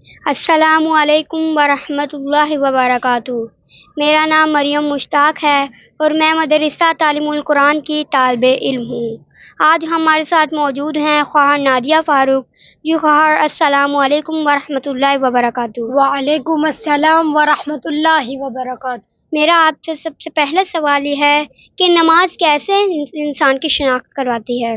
السلام علیکم ورحمۃ اللہ وبرکاتہ۔ میرا نام مریم مشتاق ہے اور میں مدرسہ تعلیم القرآن کی طالب علم ہوں۔ آج ہمارے ساتھ موجود ہیں خواہر نادیہ فاروق۔ جی خواہر، السلام علیکم ورحمۃ اللہ وبرکاتہ۔ وعلیکم السلام ورحمۃ اللہ وبرکاتہ۔ میرا آپ سے سب سے پہلا سوال یہ ہے کہ نماز کیسے انسان کی شناخت کرواتی ہے؟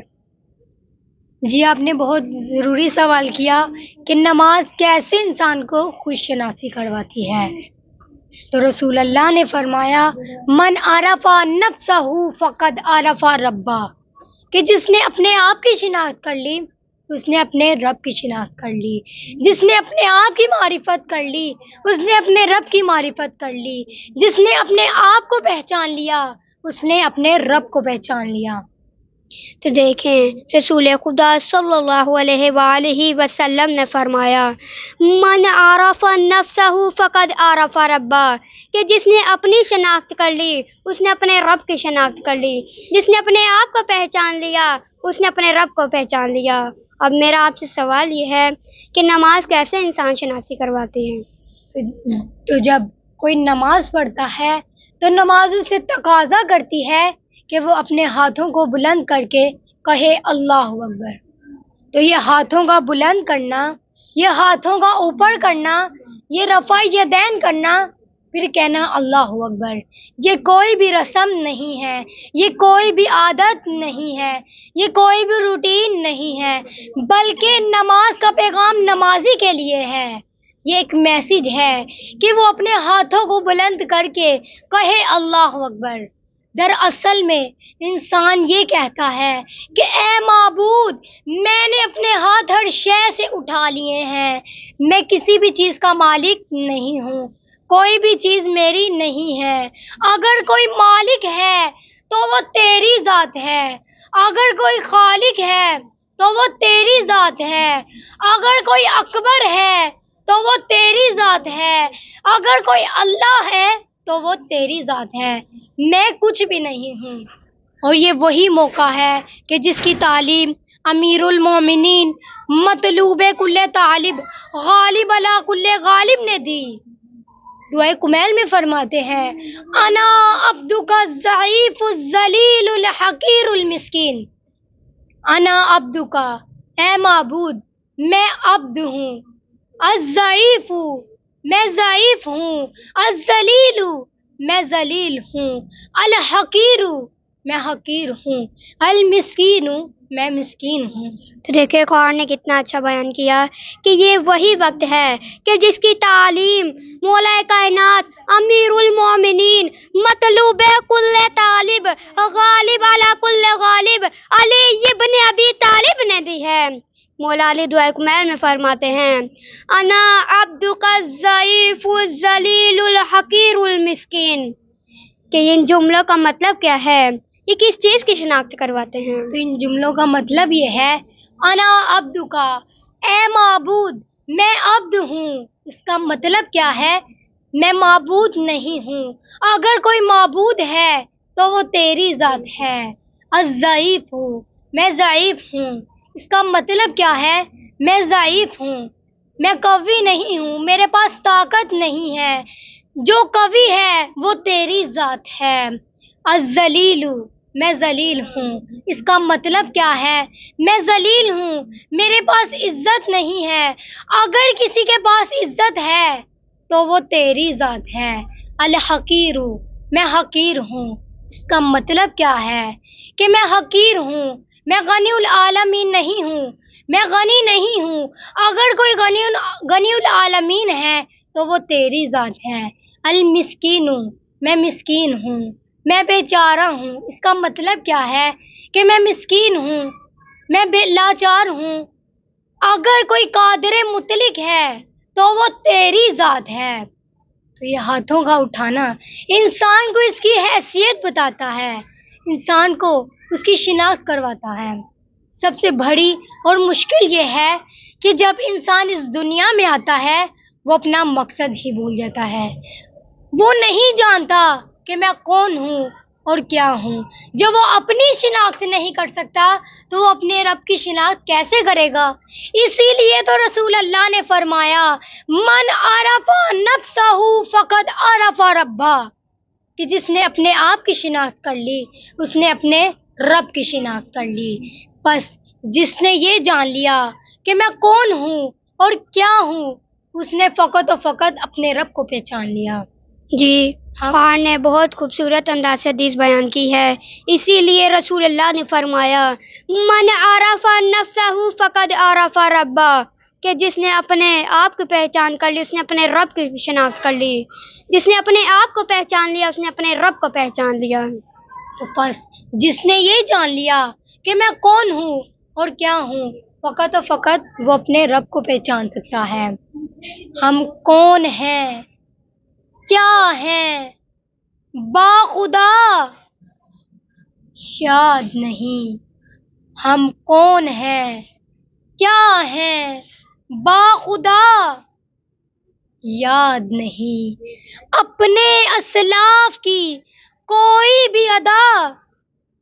جی، آپ نے بہت ضروری سوال کیا کہ نماز کیسے انسان کو خود شناسی کرواتی ہے۔ تو رسول اللہ نے فرمایا، من عرف نفسہ فقد عرف ربہ، کہ جس نے اپنے آپ کی شناخت کر لی اس نے اپنے رب کی شناخت کر لی۔ جس نے اپنے آپ کی معرفت کر لی اس نے اپنے رب کی معرفت کر لی۔ جس نے اپنے آپ کو پہچان لیا اس نے اپنے رب کو پہچان لیا۔ تو دیکھیں، رسول خدا صلی اللہ علیہ وآلہ وسلم نے فرمایا، من عرف نفسہ فقد عرف ربہ، کہ جس نے اپنی شناخت کر لی اس نے اپنے رب کی شناخت کر لی۔ جس نے اپنے آپ کو پہچان لیا اس نے اپنے رب کو پہچان لیا۔ اب میرا آپ سے سوال یہ ہے کہ نماز کیسے انسان شناسی کرواتی ہے؟ تو جب کوئی نماز پڑھتا ہے تو نماز اسے تقاضا کرتی ہے کہ وہ اپنے ہاتھوں کو بلند کر کے کہے اللہ اکبر۔ تو یہ ہاتھوں کا بلند کرنا، یہ ہاتھوں کا اوپر کرنا، یہ رفع یدین کرنا، پھر کہنا اللہ اکبر، یہ کوئی بھی رسم نہیں ہے، یہ کوئی بھی عادت نہیں ہے، یہ کوئی بھی روٹین نہیں ہے، بلکہ نماز کا پیغام نمازی کے لیے ہے۔ یہ ایک میسیج ہے کہ وہ اپنے ہاتھوں کو بلند کر کے کہے اللہ اکبر۔ دراصل میں انسان یہ کہتا ہے کہ اے معبود، میں نے اپنے ہاتھ ہر شے سے اٹھا لیے ہیں، میں کسی بھی چیز کا مالک نہیں ہوں، کوئی بھی چیز میری نہیں ہے۔ اگر کوئی مالک ہے تو وہ تیری ذات ہے، اگر کوئی خالق ہے تو وہ تیری ذات ہے، اگر کوئی اکبر ہے تو وہ تیری ذات ہے، اگر کوئی اللہ ہے تو وہ تیری ذات ہے، میں کچھ بھی نہیں ہوں۔ اور یہ وہی موقع ہے کہ جس کی تعلیم امیر المومنین مطلوب کل طالب غالب علی کل غالب نے دی۔ دعائے کمیل میں فرماتے ہیں، انا عبدک الضعیف الذلیل الحقیر المسکین۔ انا عبدک، اے معبود میں عبد ہوں، الضعیف میں ضعیف ہوں، الذلیل میں ذلیل ہوں، الحقیر میں حقیر ہوں، المسکین میں مسکین ہوں۔ تو دیکھیں خواہر نے کتنا اچھا بیان کیا کہ یہ وہی وقت ہے کہ جس کی تعلیم مولا کائنات امیر المومنین مطلوب کل طالب غالب علی کل غالب علی ابن ابی طالب نے دی ہے۔ مولا علی دعائے کمیل میں فرماتے ہیں، انا عبدک الضعیف الذلیل الحقیر المسکین، کہ ان جملوں کا مطلب کیا ہے؟ یہ کس چیز کی شناخت کرواتے ہیں؟ تو ان جملوں کا مطلب یہ ہے، انا عبدک، اے معبود میں عبد ہوں۔ اس کا مطلب کیا ہے؟ میں معبود نہیں ہوں، اگر کوئی معبود ہے تو وہ تیری ذات ہے۔ الضعیف ہوں، میں ضعیف ہوں۔ اس کا مطلب کیا ہے؟ میں ضعیف ہوں، میں قوی نہیں ہوں، میرے پاس طاقت نہیں ہے، جو قوی ہے وہ تیری ذات ہے۔ الذلیل، میں ذلیل ہوں۔ اس کا مطلب کیا ہے؟ میں ذلیل ہوں، میرے پاس عزت نہیں ہے، اگر کسی کے پاس عزت ہے تو وہ تیری ذات ہے۔ الحقیر، میں حقیر ہوں۔ اس کا مطلب کیا ہے؟ کہ میں حقیر ہوں، میں غنی العالمین نہیں ہوں، میں غنی نہیں ہوں، اگر کوئی غنی العالمین ہے تو وہ تیری ذات ہے۔ المسکین، میں مسکین ہوں، میں بیچارہ ہوں۔ اس کا مطلب کیا ہے؟ کہ میں مسکین ہوں، میں لاچار ہوں، اگر کوئی قادر مطلق ہے تو وہ تیری ذات ہے۔ تو یہ ہاتھوں کا اٹھانا انسان کو اس کی حیثیت بتاتا ہے، انسان کو اس کی شناخت کرواتا ہے۔ سب سے بڑی اور مشکل یہ ہے کہ جب انسان اس دنیا میں آتا ہے وہ اپنا مقصد ہی بھول جاتا ہے۔ وہ نہیں جانتا کہ میں کون ہوں، اور کیا ہوں. جب وہ اپنی شناخت نہیں کر سکتا تو وہ اپنے رب کی شناخت کیسے کرے گا؟ اسی لیے تو رسول اللہ نے فرمایا من عرف نفسہ فقد عرف ربہ، کہ جس نے اپنے آپ کی شناخت کر لی اس نے اپنے رب کی شناخت کر لی. بس جس نے یہ جان لیا کہ میں کون ہوں اور کیا ہوں، اس نے فقط و فقط اپنے رب کو پہچان لیا. جی، خان نے بہت خوبصورت انداز سے حدیث بیان کی ہے. اسی لیے رسول اللہ نے فرمایا من عرف نفسہ فقد عرف ربہ، کہ جس نے اپنے آپ کی پہچان کر لی اس نے اپنے رب کی شناخت کر لی. جس نے اپنے آپ کو پہچان لیا اس نے اپنے رب کو پہچان لیا. تو بس جس نے یہ جان لیا کہ میں کون ہوں اور کیا ہوں، فقط و فقط وہ اپنے رب کو پہچان سکتا ہے. ہم کون ہیں، کیا ہیں، باخدا یاد نہیں. ہم کون ہیں، کیا ہیں، باخدا یاد نہیں. اپنے اسلاف کی کوئی بھی ادا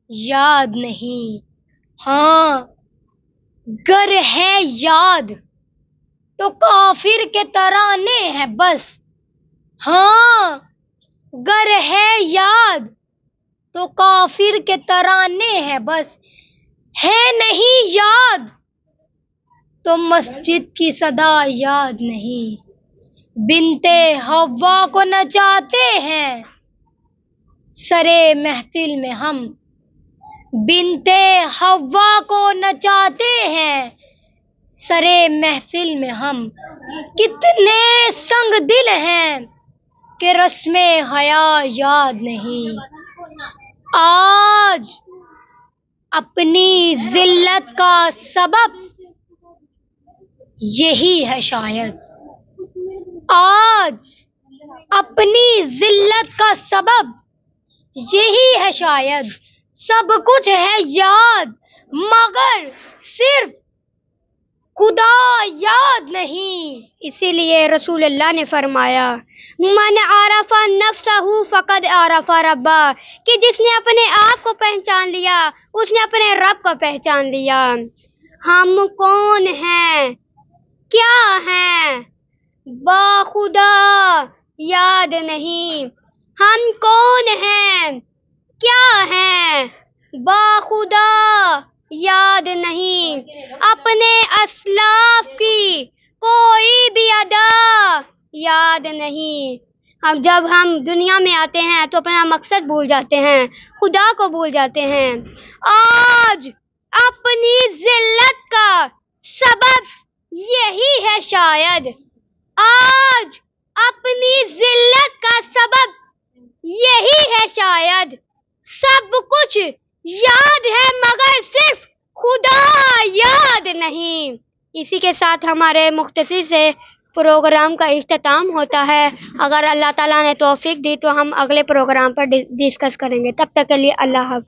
یاد نہیں. ہاں گر ہے یاد تو کافر کے ترانے ہیں بس. ہاں گر ہے یاد تو کافر کے ترانے ہیں بس. ہے نہیں یاد تو مسجد کی صدا یاد نہیں. بنتے حوا کو نچاتے ہیں سرے محفل میں ہم. بنتے حوا کو نچاتے ہیں سرے محفل میں ہم. کتنے سنگ دل ہیں کہ رسم حیا یاد نہیں. آج اپنی ذلت کا سبب یہی ہے شاید. آج اپنی ذلت کا سبب یہی ہے شاید. سب کچھ ہے یاد مگر صرف خدا یاد نہیں. اسی لیے رسول اللہ نے فرمایا من عرف نفسہ فقد عرف ربہ، کہ جس نے اپنے آپ کو پہچان لیا اس نے اپنے رب کو پہچان لیا. ہم کون ہیں، کیا ہیں، باخدا یاد نہیں. ہم کون ہیں، کیا ہیں، باخدا یاد نہیں. اپنے اسلاف کی کوئی بھی ادا یاد نہیں. اب جب ہم دنیا میں آتے ہیں تو اپنا مقصد بھول جاتے ہیں، خدا کو بھول جاتے ہیں. آج اپنی ذلت کا سبب یہی ہے شاید. آج اپنی ذلت کا سبب یہی ہے شاید. سب کچھ یاد ہے مگر صرف خدا یاد نہیں. اسی کے ساتھ ہمارے مختصر سے پروگرام کا اختتام ہوتا ہے. اگر اللہ تعالیٰ نے توفیق دی تو ہم اگلے پروگرام پر ڈسکس کریں گے. تب تک کے لیے اللہ حافظ.